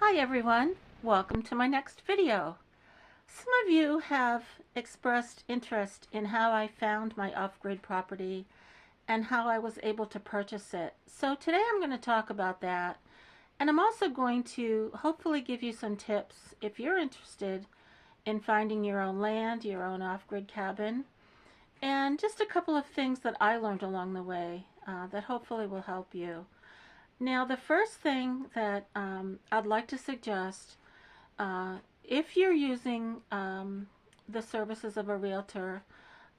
Hi everyone, welcome to my next video. Some of you have expressed interest in how I found my off-grid property and how I was able to purchase it. So today I'm going to talk about that, and I'm also going to hopefully give you some tips if you're interested in finding your own land, your own off-grid cabin, and just a couple of things that I learned along the way that hopefully will help you. Now, the first thing that I'd like to suggest, if you're using the services of a realtor,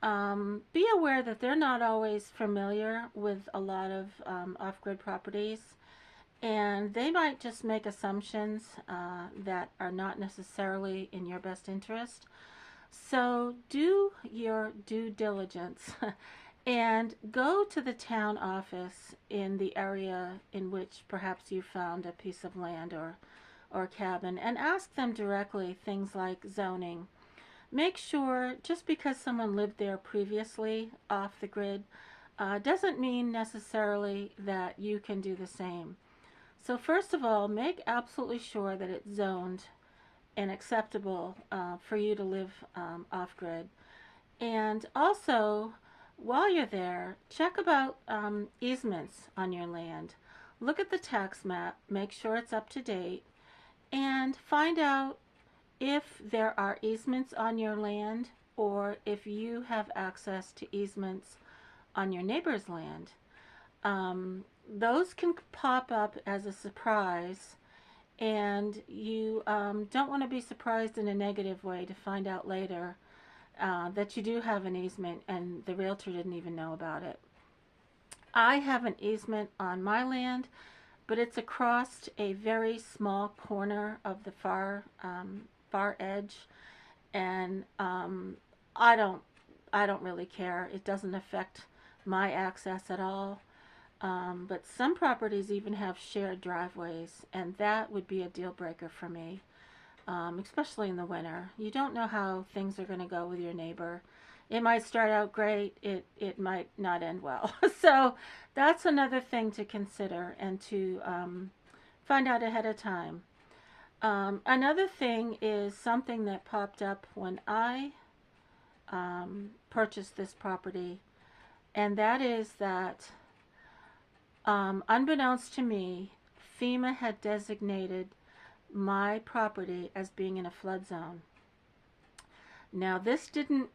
be aware that they're not always familiar with a lot of off-grid properties, and they might just make assumptions that are not necessarily in your best interest. So do your due diligence and go to the town office in the area in which perhaps you found a piece of land or cabin, and ask them directly things like zoning. Make sure just because someone lived there previously off the grid doesn't mean necessarily that you can do the same. So first of all, make absolutely sure that it's zoned and acceptable for you to live off-grid. And also, while you're there, check about easements on your land. Look at the tax map, make sure it's up to date, and find out if there are easements on your land or if you have access to easements on your neighbor's land. Those can pop up as a surprise, and you don't want to be surprised in a negative way to find out later that you do have an easement and the realtor didn't even know about it. I have an easement on my land, but it's across a very small corner of the far edge, and I don't really care. It doesn't affect my access at all. But some properties even have shared driveways, and that would be a deal breaker for me, especially in the winter. You don't know how things are going to go with your neighbor. It might start out great, it might not end well. So that's another thing to consider and to find out ahead of time. Another thing is something that popped up when I purchased this property, and that is that unbeknownst to me, FEMA had designated my property as being in a flood zone. Now, this didn't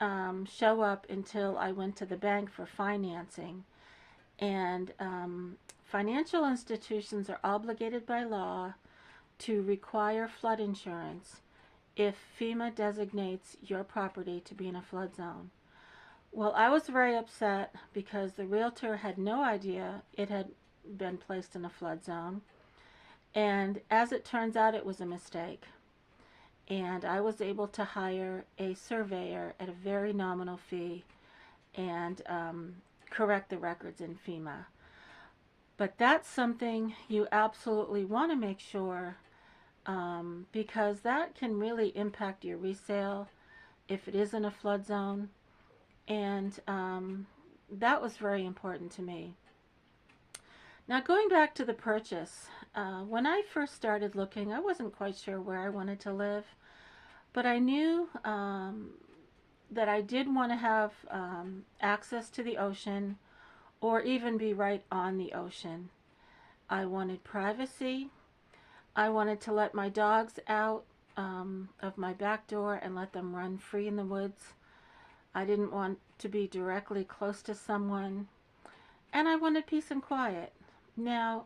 show up until I went to the bank for financing, and financial institutions are obligated by law to require flood insurance if FEMA designates your property to be in a flood zone. Well, I was very upset because the realtor had no idea it had been placed in a flood zone, and as it turns out, it was a mistake. And I was able to hire a surveyor at a very nominal fee and correct the records in FEMA. But that's something you absolutely want to make sure, because that can really impact your resale if it is in a flood zone. And that was very important to me. Now, going back to the purchase, when I first started looking, I wasn't quite sure where I wanted to live, but I knew that I did want to have access to the ocean or even be right on the ocean. I wanted privacy. I wanted to let my dogs out of my back door and let them run free in the woods. I didn't want to be directly close to someone, and I wanted peace and quiet. Now,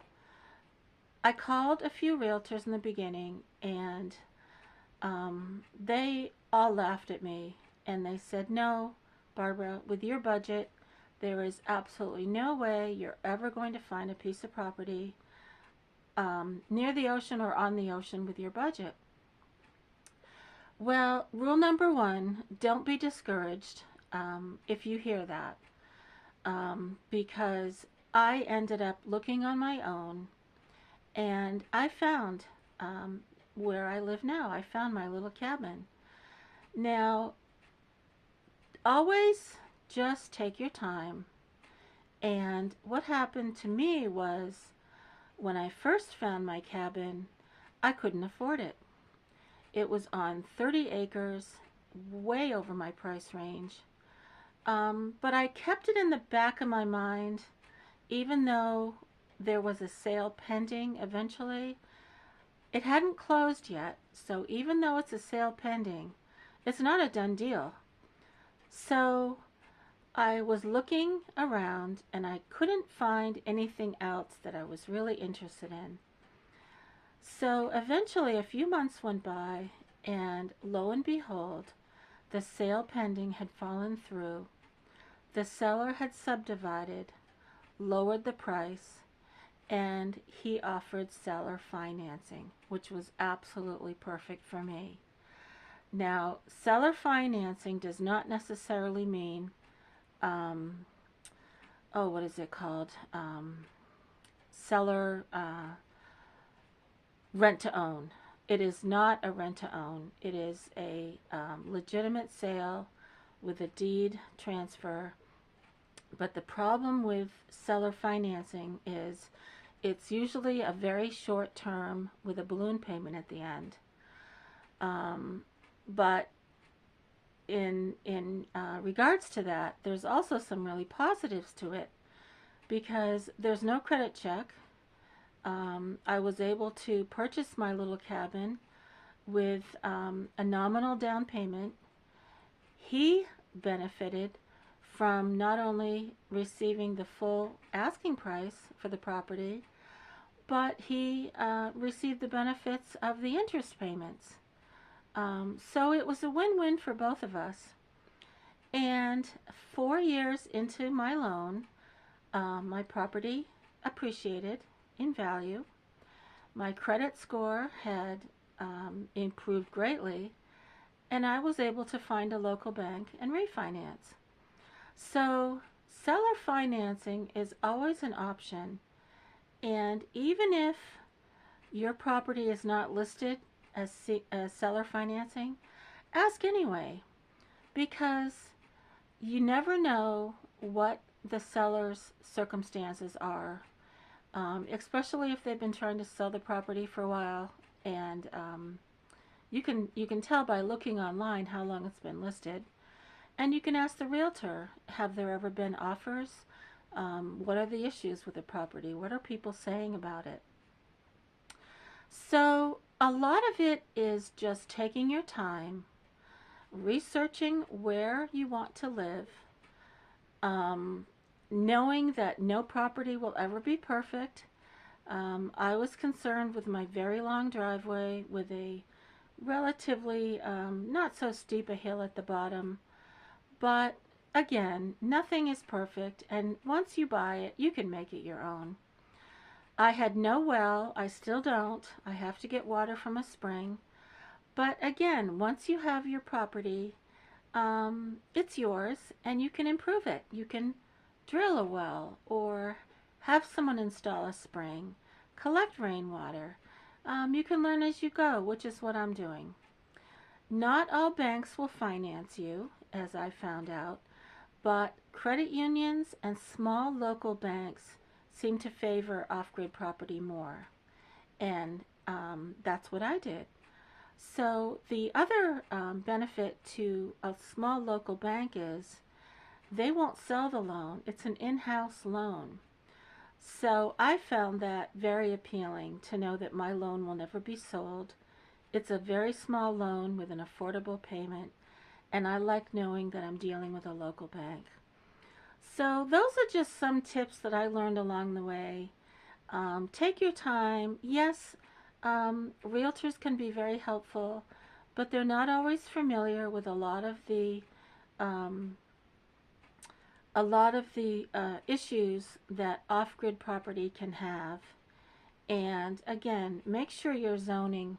I called a few realtors in the beginning, and they all laughed at me, and they said, "No, Barbara, with your budget, there is absolutely no way you're ever going to find a piece of property near the ocean or on the ocean with your budget." Well, rule number one, don't be discouraged if you hear that, because I ended up looking on my own, and I found where I live now. I found my little cabin. Now, always just take your time. And what happened to me was when I first found my cabin, I couldn't afford it. It was on 30 acres, way over my price range. But I kept it in the back of my mind, even though there was a sale pending eventually. It hadn't closed yet, so even though it's a sale pending, it's not a done deal. So I was looking around and I couldn't find anything else that I was really interested in. So eventually a few months went by, and lo and behold, the sale pending had fallen through. The seller had subdivided, lowered the price, and he offered seller financing, which was absolutely perfect for me. Now, seller financing does not necessarily mean, what is it called? Seller rent to own. It is not a rent to own. It is a legitimate sale with a deed transfer. But the problem with seller financing is it's usually a very short term with a balloon payment at the end. But in regards to that, there's also some really positives to it, because there's no credit check. I was able to purchase my little cabin with a nominal down payment. He benefited from not only receiving the full asking price for the property, but he received the benefits of the interest payments. So it was a win-win for both of us. And 4 years into my loan, my property appreciated in value. My credit score had improved greatly, and I was able to find a local bank and refinance. So seller financing is always an option, and even if your property is not listed as seller financing, ask anyway, because you never know what the seller's circumstances are, especially if they've been trying to sell the property for a while, and you can tell by looking online how long it's been listed. And you can ask the realtor, have there ever been offers? What are the issues with the property? What are people saying about it? So a lot of it is just taking your time, researching where you want to live, knowing that no property will ever be perfect. I was concerned with my very long driveway with a relatively not so steep a hill at the bottom. But again, nothing is perfect, and once you buy it, you can make it your own. I had no well. I still don't. I have to get water from a spring. But again, once you have your property, it's yours, and you can improve it. You can drill a well or have someone install a spring, collect rainwater. You can learn as you go, which is what I'm doing. Not all banks will finance you, as I found out, but credit unions and small local banks seem to favor off-grid property more, and that's what I did. So the other benefit to a small local bank is they won't sell the loan. It's an in-house loan. So I found that very appealing, to know that my loan will never be sold. It's a very small loan with an affordable payment, and I like knowing that I'm dealing with a local bank. So those are just some tips that I learned along the way. Take your time. Yes, realtors can be very helpful, but they're not always familiar with a lot of the issues that off-grid property can have. And again, make sure your zoning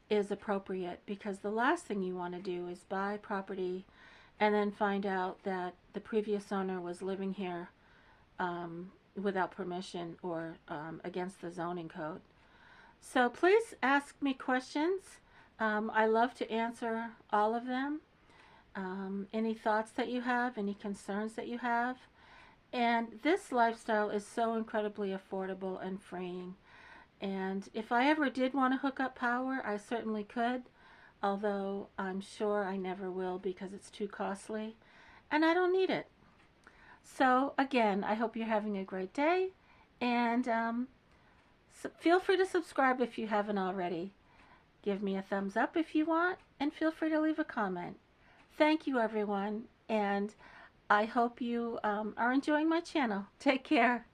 is appropriate, because the last thing you want to do is buy property and then find out that the previous owner was living here without permission or against the zoning code. So please ask me questions. I love to answer all of them. Any thoughts that you have, any concerns that you have. And this lifestyle is so incredibly affordable and freeing. And if I ever did want to hook up power, I certainly could, although I'm sure I never will because it's too costly and I don't need it. So again, I hope you're having a great day, and feel free to subscribe if you haven't already. Give me a thumbs up if you want, and feel free to leave a comment. Thank you, everyone, and I hope you are enjoying my channel. Take care.